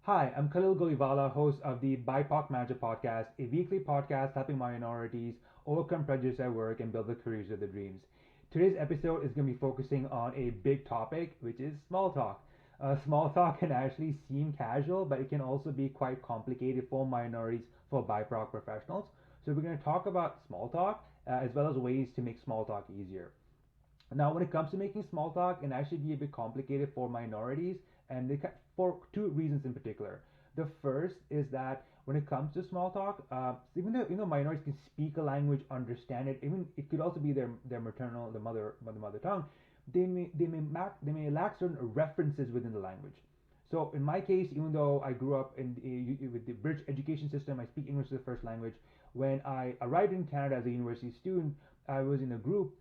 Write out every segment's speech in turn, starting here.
Hi, I'm Khalil Goliwala, host of the BIPOC Manager Podcast, a weekly podcast helping minorities overcome prejudice at work and build the careers of their dreams. Today's episode is going to be focusing on a big topic, which is small talk. Small talk can actually seem casual, but it can also be quite complicated for minorities, for BIPOC professionals. So we're going to talk about small talk as well as ways to make small talk easier. Now, when it comes to making small talk, it can actually be a bit complicated for minorities, and for two reasons in particular. The first is that when it comes to small talk, even though minorities can speak a language, understand it, even it could also be their maternal, the mother tongue, they may lack certain references within the language. So in my case, even though I grew up with the British education system, I speak English as a first language. When I arrived in Canada as a university student, I was in a group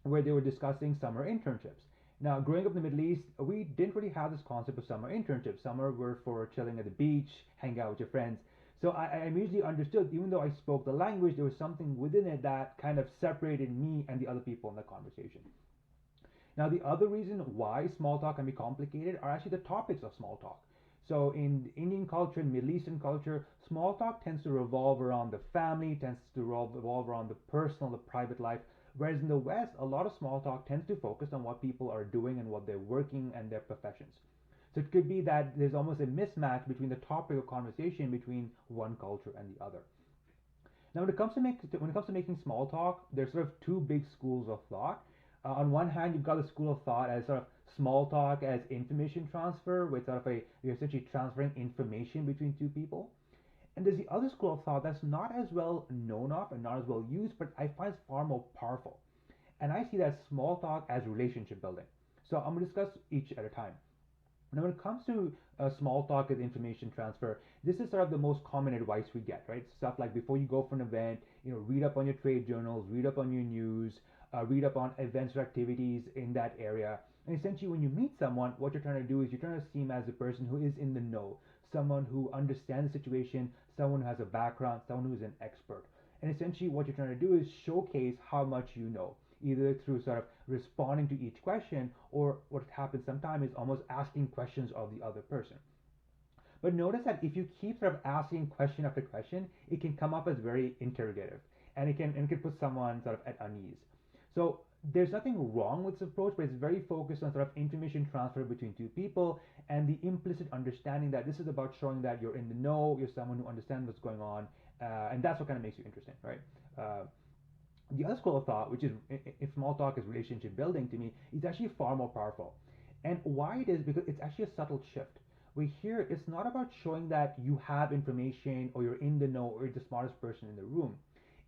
where they were discussing summer internships. Now, growing up in the Middle East, we didn't really have this concept of summer internships. Summer were for chilling at the beach, hang out with your friends. So I immediately understood, even though I spoke the language, there was something within it that kind of separated me and the other people in the conversation. Now, the other reason why small talk can be complicated are actually the topics of small talk. So, in Indian culture and Middle Eastern culture, small talk tends to revolve around the family, tends to revolve around the personal, the private life. Whereas in the West, a lot of small talk tends to focus on what people are doing and what they're working and their professions. So it could be that there's almost a mismatch between the topic of conversation between one culture and the other. Now, when it comes to making small talk, there's sort of two big schools of thought. On one hand, you've got the school of thought as sort of small talk as information transfer, with sort of you're essentially transferring information between two people. And there's the other school of thought that's not as well known of and not as well used, but I find it's far more powerful. And I see that small talk as relationship building. So I'm going to discuss each at a time. Now, when it comes to small talk as information transfer, this is sort of the most common advice we get, right? Stuff like before you go for an event, read up on your trade journals, read up on your news, read up on events or activities in that area. And essentially, when you meet someone, what you're trying to do is you're trying to seem as a person who is in the know, someone who understands the situation, someone who has a background, someone who is an expert. And essentially, what you're trying to do is showcase how much you know, either through sort of responding to each question, or what happens sometimes is almost asking questions of the other person. But notice that if you keep sort of asking question after question, it can come up as very interrogative, and it can put someone sort of at unease. So there's nothing wrong with this approach, but it's very focused on sort of information transfer between two people and the implicit understanding that this is about showing that you're in the know, you're someone who understands what's going on, and that's what kind of makes you interesting, right? The other school of thought, which is if small talk is relationship building to me, is actually far more powerful. And why it is because it's actually a subtle shift. We hear it's not about showing that you have information or you're in the know or you're the smartest person in the room.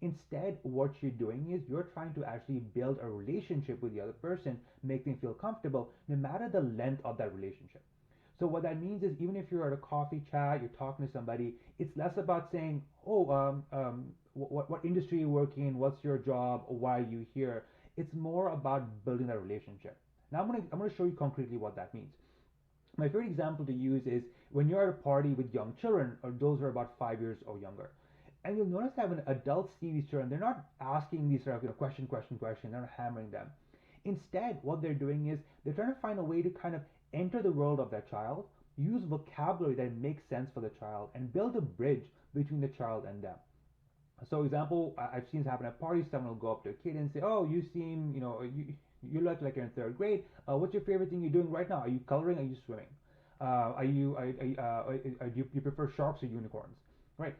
Instead, what you're doing is you're trying to actually build a relationship with the other person, make them feel comfortable, no matter the length of that relationship. So what that means is even if you're at a coffee chat, you're talking to somebody, it's less about saying, oh, what industry you work in, what's your job, or why are you here. It's more about building that relationship. Now I'm gonna show you concretely what that means. My favorite example to use is when you're at a party with young children, or those who are about 5 years or younger. And you'll notice that when adults see these children, they're not asking these sort of question, they're not hammering them. Instead, what they're doing is they're trying to find a way to kind of enter the world of that child, use vocabulary that makes sense for the child, and build a bridge between the child and them. So, example, I've seen this happen at parties. Someone will go up to a kid and say, "Oh, you seem, you look like you're in third grade. What's your favorite thing you're doing right now? Are you coloring? Are you swimming? Do you prefer sharks or unicorns?" Right?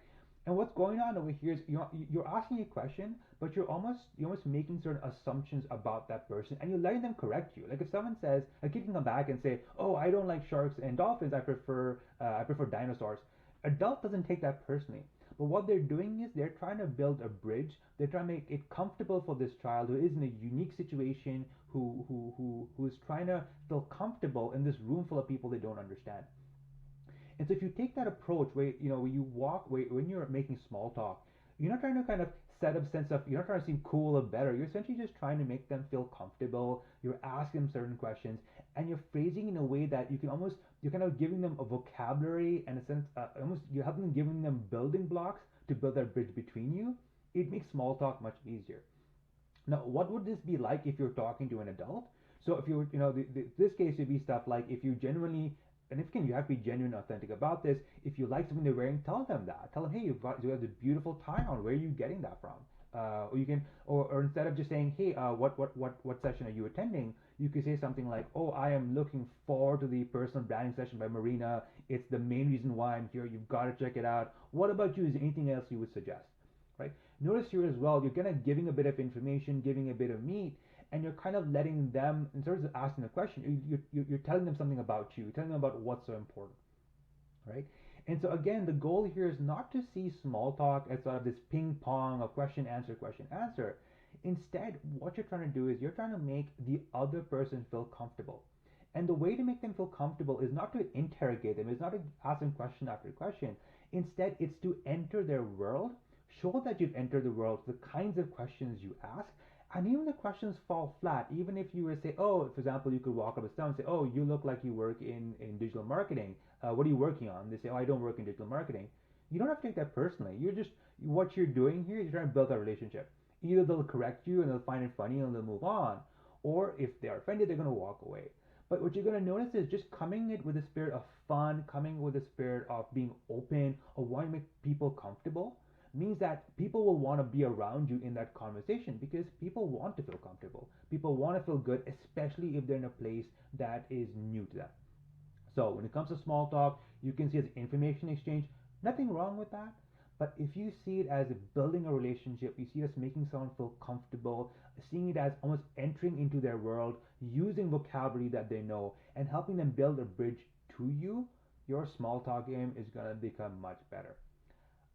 And what's going on over here is you're asking a question, but you're almost making certain assumptions about that person, and you're letting them correct you. Like if someone says, a kid can come back and say, "Oh, I don't like sharks and dolphins. I prefer dinosaurs." Adult doesn't take that personally. But what they're doing is they're trying to build a bridge. They're trying to make it comfortable for this child who is in a unique situation, who is trying to feel comfortable in this room full of people they don't understand. And so if you take that approach where when you're making small talk, you're not trying to kind of set up sense of you're not trying to seem cool or better. You're essentially just trying to make them feel comfortable. You're asking them certain questions, and you're phrasing in a way that you're kind of giving them a vocabulary and a sense almost you're helping them giving them building blocks to build that bridge between you. It makes small talk much easier. Now, what would this be like if you're talking to an adult? So if you were, this case would be stuff like if you genuinely and if you can, you have to be genuine, authentic about this. If you like something they're wearing, tell them that. Tell them, hey, you have a beautiful tie on. Where are you getting that from? Or you can, or instead of just saying, hey, what session are you attending? You could say something like, oh, I am looking forward to the personal branding session by Marina. It's the main reason why I'm here. You've got to check it out. What about you? Is there anything else you would suggest? Right? Notice here as well, you're kind of giving a bit of information, giving a bit of meat, and you're kind of letting them, instead of asking a question, you're telling them something about you. You're telling them about what's so important, right? And so again, the goal here is not to see small talk as sort of this ping pong of question answer question answer. Instead, what you're trying to do is you're trying to make the other person feel comfortable. And the way to make them feel comfortable is not to interrogate them, it's not to ask them question after question. Instead, it's to enter their world, show that you've entered the world, the kinds of questions you ask, and even the questions fall flat. Even if you were to say, oh, for example, you could walk up to someone and say, oh, you look like you work in digital marketing. What are you working on? They say, oh, I don't work in digital marketing. You don't have to take that personally. You're just, what you're doing here is you're trying to build a relationship. Either they'll correct you and they'll find it funny and they'll move on, or if they're offended, they're going to walk away. But what you're going to notice is just coming it with a spirit of fun, coming with a spirit of being open, of wanting to make people comfortable, means that people will want to be around you in that conversation because people want to feel comfortable. People want to feel good, especially if they're in a place that is new to them. So when it comes to small talk, you can see it as information exchange. Nothing wrong with that. But if you see it as building a relationship, you see it as making someone feel comfortable, seeing it as almost entering into their world, using vocabulary that they know, and helping them build a bridge to you, your small talk game is going to become much better.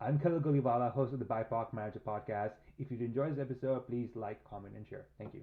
I'm Khalil Golivala, host of the BIPOC Manager Podcast. If you enjoyed this episode, please like, comment, and share. Thank you.